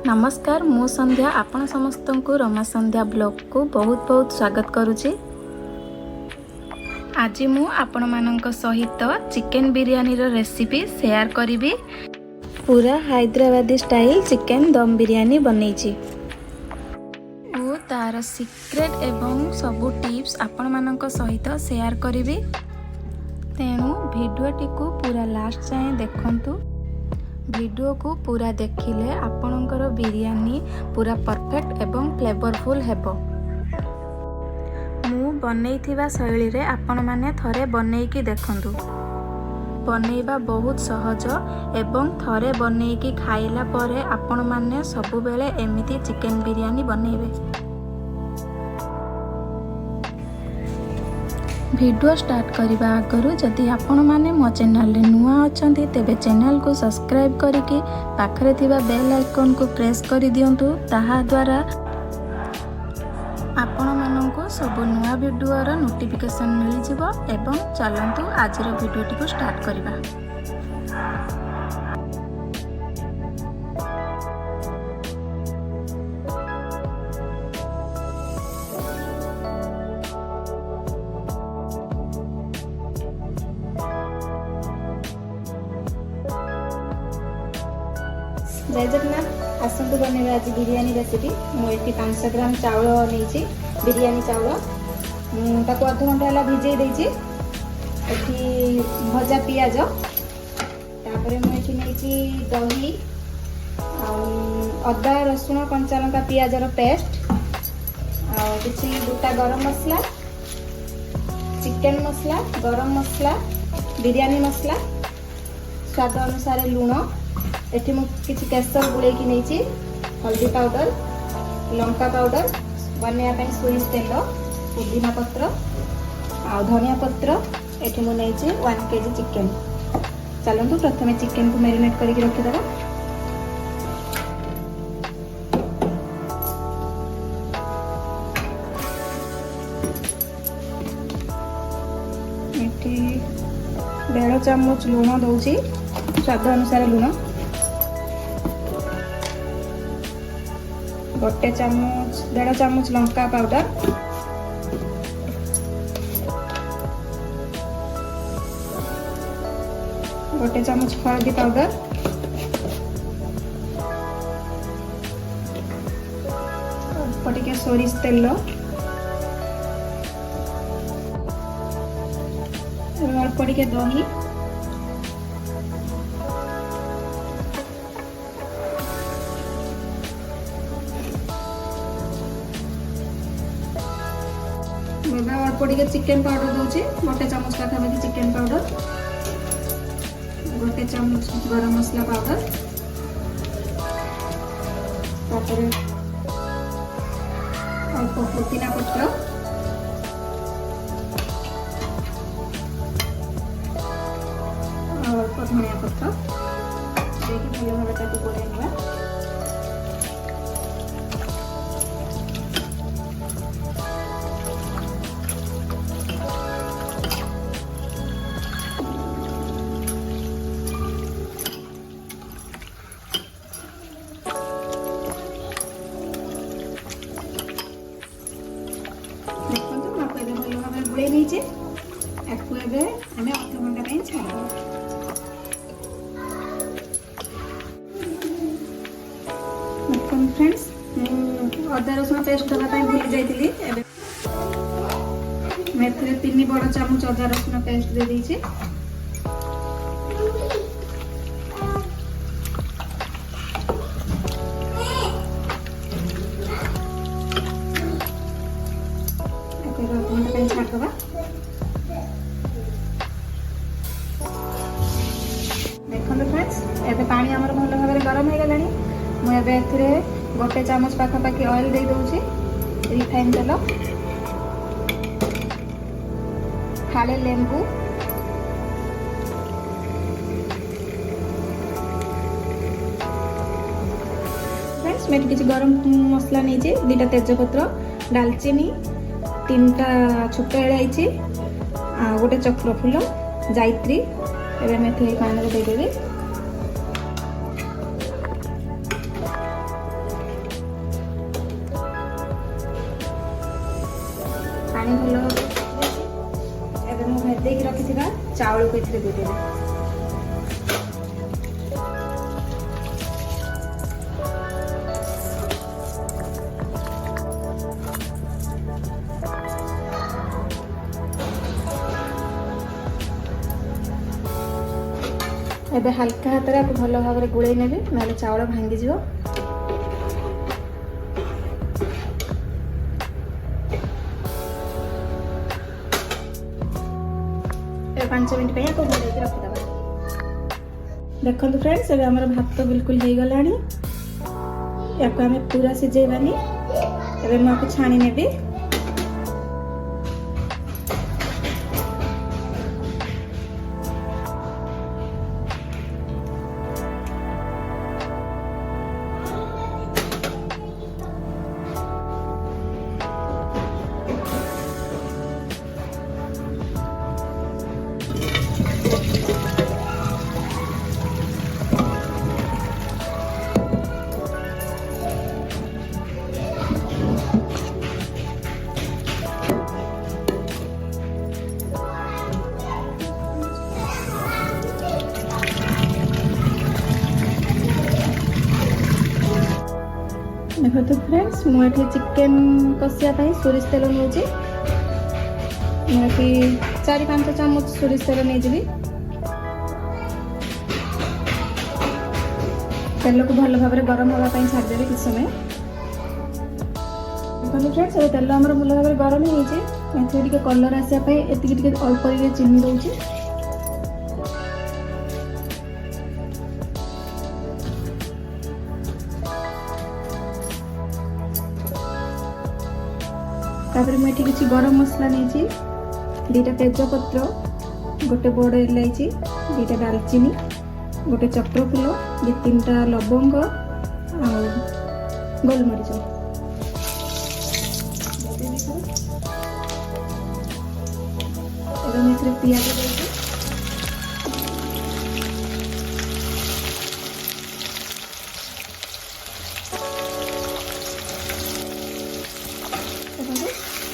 नमस्कार मु संध्या आपण समस्त को रमा संध्या ब्लॉग को बहुत बहुत स्वागत करुच्ची। आज मु आपण मानक सहित चिकेन बिरयानी रो रेसिपी शेयर करी। पूरा हैदराबादी स्टाइल चिकेन दम बिरयानी बनैछि ओ तार सीक्रेट एवं सबु टिप्स आपण मानक सहित शेयर करी। तेणु भिडियोटी को पूरा लास्ट जाए देखंतु। वीडियो को पूरा देखिले आपणकर बिरयानी पूरा परफेक्ट एवं फ्लेवरफुल हेबो। मु बनैथिबा शैली रे आपण माने थरे बनैकी देखंतु। बनैबा बहुत सहज एवं थरे बनैकी खाइला परे आपण माने सबु बेले एमिति चिकेन बिरयानी बनैबे। वीडियो स्टार्ट करने आगु जदि आपण मैंने मो चैनल नुआ अच्छा तेबे चैनल को सब्सक्राइब करके पाखरे थिबा बेल आइकन को प्रेस कर दियंतु। ताहा द्वारा आपण माननको सब नुआ वीडियो रा नोटिफिकेशन मिल जिवो। एवं चलंतु आज रो वीडियो को स्टार्ट करबा। जय जगन्नाथ आसतु बनेगा आज बिरयानी रेसिपी। मुझे 500 ग्राम चाउल नहीं बिरयानी चाउल ताको अध घंटा है भिजे देती। भजा पियाज तापर मुझे नहीं दही अदा रसुण कंचा लंका पियाज पेस्ट किसी गोटा गरम मसला चिकेन मसला गरम मसला बिरयानी मसला स्वाद अनुसार लुण एठी मु किछि केसर गुलेकी नहीं हल्दी पाउडर लंका पाउडर बनैया ପାଇଁ सोरिष तेल पुदीना पत्र आ धनिया पत्र एठी मु नहीं 1 केजी चिकेन। चलंतु प्रथमे चिकेन को मैरिनेट करके रखि देबा। एठी 1.5 चम्मच लूण दउची स्वाद अनुसार लूण। 1.5 चम्मच लंका पाउडर 1 चम्मच हल्दी पाउडर अल्प सोरिष तेल अल्प दही अल्प चिकेन पाउडर दूसरी 1 चम्मच पाखापाखि चिकेन पाउडर 1 चम्मच गरम मसला पाउडर तापर अल्प पुदीना पत्र अल्प धनिया पत्र भल भाव गोलैवा। बुड़े नहीं आम अध घंटा छाड़ फ्रेंड्स अदा रसुण पेस्ट देवाई भूली जाइली। 3 बड़ चामच अदा रसुण पेस्ट दे दीजिए। छाड़दबा देखो फ्रेंड्स एबे पानी हमर भल भाव गरम हो गलानी। मुझे 1 चम्मच पाखापाखि ऑयल दे दूची रिफाइन तेल फाले लेंबू फ्रेंड्स मैं किसी गरम मसला नहीं 2टा तेजपत्र दालचीनी 3टा छोट इलायची गोटे चक्र फूल जायत्री एवं मेथी पानी को देदेवी। पानी भल एवं भेदे रखी चाउल को देदेवी। एबे हल्का हाथ में भल भाव में गुड़े नेबे ना चाउल भांगी जीव। 5 मिनट पे को घोड़े के रखी दबा। देखो फ्रेंड्स एबे हमर भात तो बिल्कुल हो गलानी। याको हमें पूरा सिजेबानी। एबे मैं आपको छाणी नेबी। देखो तो फ्रेंड्स मुझे चिकेन कषिया सोरिष तेल नौची। मुझे 4-5 चामच सोरिष तेल नहीं जी। तेल को भल भाव गरम होगापी छाड़देवी किस समय। देखो फ्रेंड्स तेल आम भल भाव गरम हो कलर आसापी एति अल्प चीनी दूसरी। तापर मुझे किसी गरम मसला नहीं 2टा तेजपत्र, गोटे बड़ इलायची, 2टा दालचीनी, गोटे चक्रफूल, 2-3टा लवंग गोलमरीच। पियाज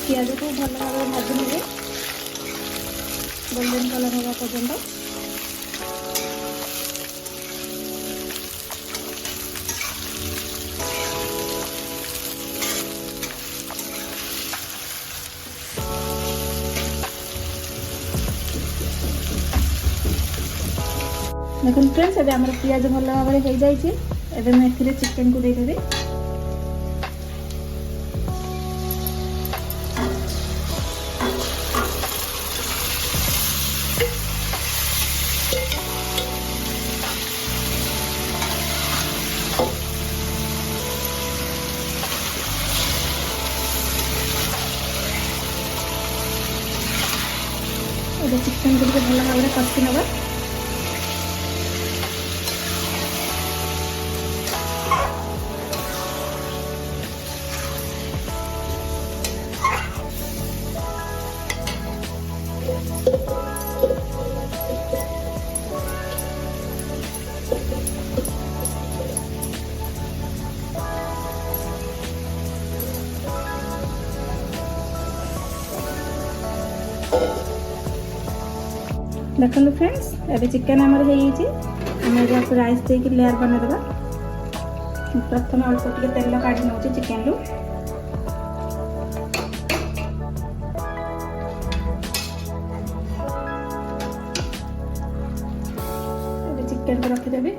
पियाज को भल भाव भाजी ने गोल्डन कलर होगा पर्यंत। देखो फ्रेंड्स एबे हमर पियाज भल भाव हो जाए। एबे मैं एथिरे चिकन को दे देबी। चिकेन को भल भाव में कषि नवा। देखो फ्रेंड्स एबे चिकेन आमर हो राइस देके लेयर बनदेवा। प्रथम अल्प टे तेल काढ़ी नौ चिकेन रु। चिकेन को रखीदेवी।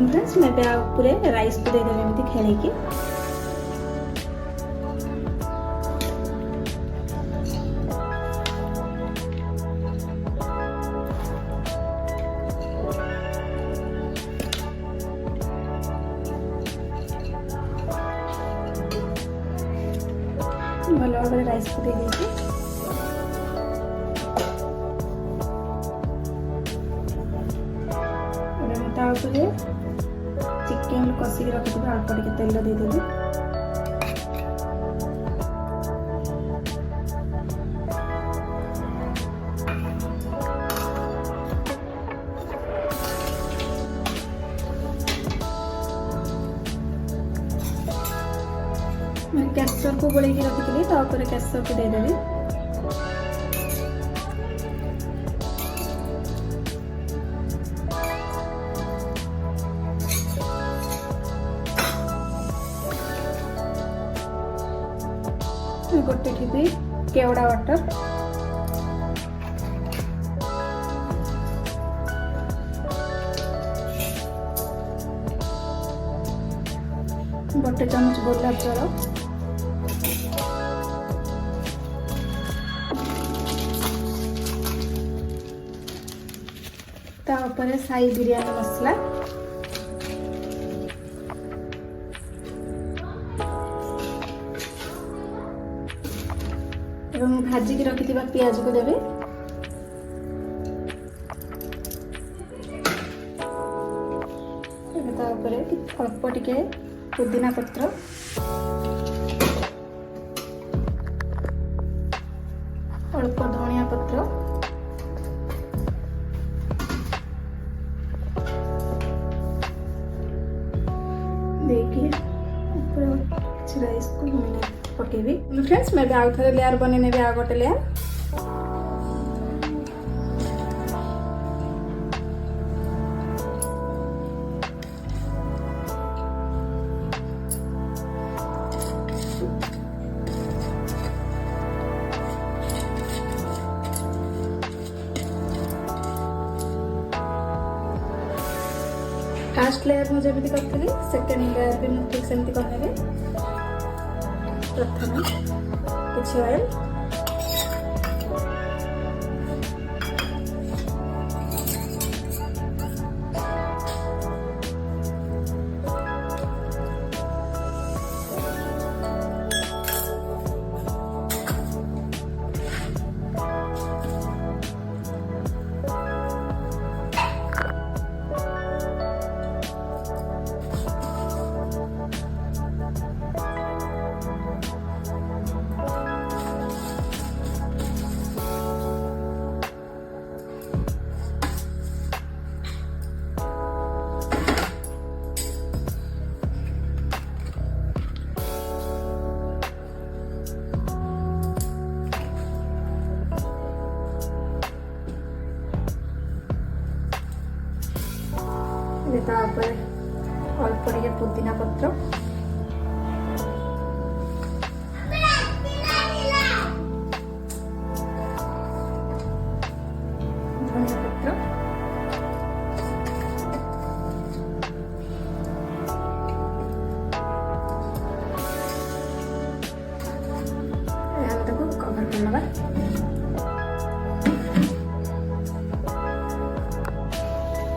फ्रेंड्स मैं पूरे राइस को देदेवी एमती खेल की। तावा राइस को दे दीजिए। चिकेन कषिक रखी अल्प टे तेल देदेवी। केसर को गोल रखी केसर को देदेवी। गोटे ठीपी केवड़ा वाटर, गोटे चमच गोलाप जल, तापर साई बिरयानी मसला, एवं भाजिकी रखी पियाज को देवे। अल्प टिके पुदीना पत्र, अल्प धनिया पत्र, देखिए राइस को पकेबी। फ्रेंड्स मैं आउ थे लेयर बन ने आ गोटे लेयर। फर्स्ट लेयर मुझे जमी करी सेकेंड लेयर भी ठीक सेमती करने। प्रथम कुछ ऑयल, अल्प टे पुदीना पत्र, धनिया पत्र, कवर करवा।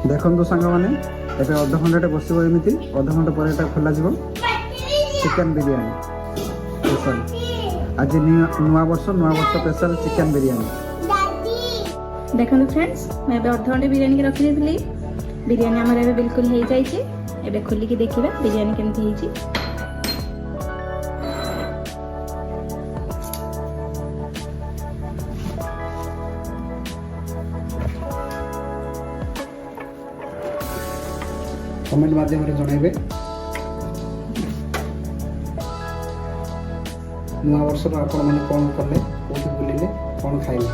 देखो सांग मैंने एबे अध घंटे बस एमती अध घंटे पर खोल चिकेन बिरयानी स्पेशल आज नुआ वर्ष स्पेशल चिकेन बिरयानी। देखो फ्रेंड्स मैं अध घंटे बिरयानी रखी थी। बिरयानी आमर एबे बिल्कुल हो जाए। खोलिकी देखा बिरयानी केमती। कमेंट माध्यम जनइबे नुआ वर्ष आपण मैंने कौन कले कौन बुलिले कौन खाइले।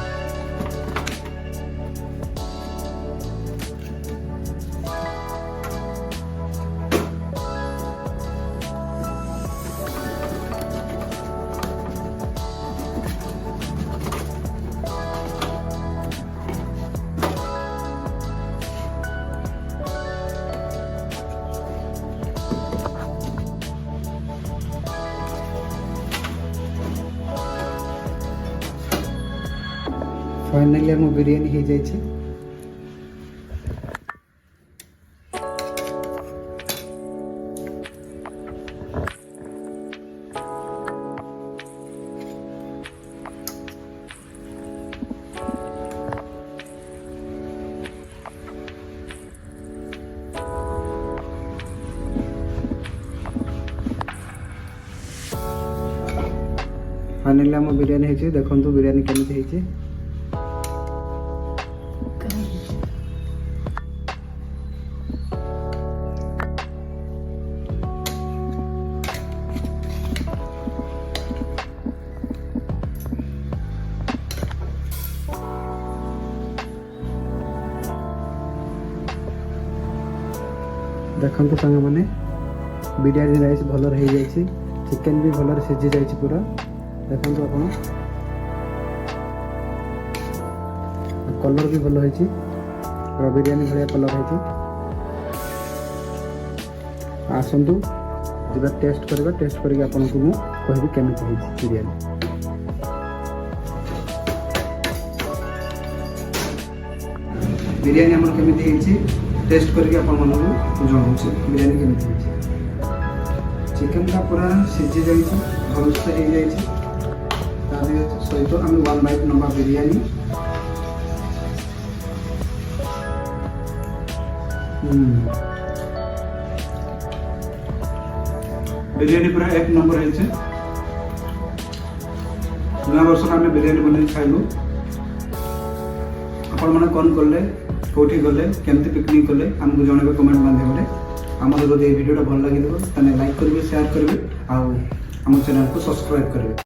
फाइनली हम बिरयानी हो जाए। फाइनाली आम बिरियानी ହେଇଛି ଦେଖନ୍ତୁ ବିରିୟାନୀ କେମିତି ହେଇଛି। ଦେଖନ୍ତୁ ସାଙ୍ଗମାନେ ବିରିୟାନୀ ରାଇସ୍ ଭଲରେ ହେଇଯାଇଛି, ଚିକେନ୍ ବି ଭଲରେ ସିଝି ଯାଇଛି ପୁରା। ଦେଖନ୍ତୁ ଆପଣ କଲର୍ ବି ଭଲ ହେଇଛି, ପୁରା ବିରିୟାନୀ ଭଳିଆ କଲର୍ ହେଇଛି। ଆସନ୍ତୁ ଯିବା ଟେଷ୍ଟ କରିବା, ଟେଷ୍ଟ କରିକି ଆପଣଙ୍କୁ ମୁଁ କହିବି କେମିତି ହେଇଛି ବିରିୟାନୀ। ବିରିୟାନୀ ଆମର କେମିତି ହେଇଛି ଟେଷ୍ଟ କରିକି ଆପଣମାନଙ୍କୁ ଜଣାଉଛି ବିରିୟାନୀ କେମିତି ହେଇଛି। ଚିକେନ୍ଟା ପୁରା ସିଝି ଯାଇଛି, ଭଲସେ ହେଇଯାଇଛି। ତା ସହିତ ଆମେ 1 ବାଇଟ୍ ନେବା ବିରିୟାନୀ। ବିରିୟାନୀ ପୁରା 1 ନମ୍ବର ହେଇଛି। ନୂଆ ବର୍ଷରେ ଆମେ ବିରିୟାନୀ ବନେଇ ଖାଇଲୁ। ଆପଣମାନେ କ'ଣ କଲେ, କେଉଁଠି ଗଲେ, କେମିତି ପିକନିକ୍ କଲେ ଆମକୁ ଜଣାଇବେ କମେଣ୍ଟ ମାଧ୍ୟମରେ। ଆମର ଯଦି এই ভিডিওটা ଭଲ ଲାଗିଥିବ ତାହେଲେ ଲାଇକ୍ କରିବେ, ସେୟାର କରିବେ ଆଉ ଆମ ଚ୍ୟାନେଲକୁ ସବସ୍କ୍ରାଇବ୍ କରିବେ।